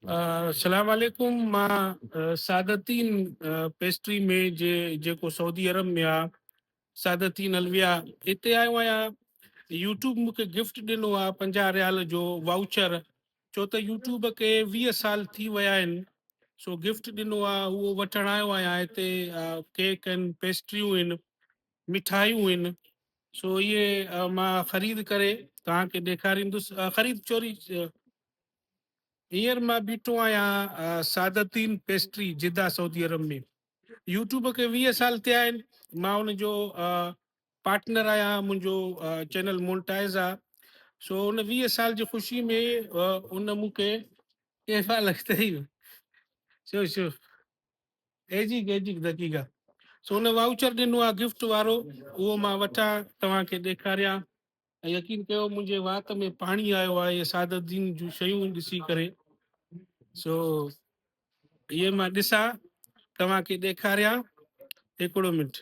सलाम वालेकुम। मां सादतीन पेस्ट्री में जेको सऊदी अरब में आहे, सादतीन अलविया हिते आयो आहियां। यूट्यूब मूंखे गिफ्ट ॾिनो आहे 50 रियाल जो वाउचर। छो त यूट्यूब खे 20 साल थी विया आहिनि, सो गिफ्ट ॾिनो आहे, उहो वठण आयो आहियां। हिते केक आहिनि, पेस्ट्रियूं आहिनि, मिठाइयूं आहिनि। सो इहे मां ख़रीद करे तव्हांखे ॾेखारींदुसि। ख़रीद चोरी हींअर मां बीठो आहियां सादतीन पेस्ट्री जिद्दा सऊदी अरब में। यूट्यूब खे 20 साल थिया आहिनि। मां हुनजो पार्टनर आहियां, मुंहिंजो चैनल मोनेटाइज़ आहे। सो उन 20 साल जी ख़ुशी में उन मूंखे केफ़ा लॻतई शो शो एजी दक़ीक़ा। सो उन वाउचर ॾिनो आहे गिफ्ट वारो, उहो मां वठां तव्हांखे ॾेखारियां। ऐं यकीन कयो मुंहिंजे वात में पाणी आयो आहे इहे सादतीन जूं शयूं ॾिसी करे। सो इहे मां ॾिसां, तव्हांखे ॾेखारियां। हिकिड़ो मिंट।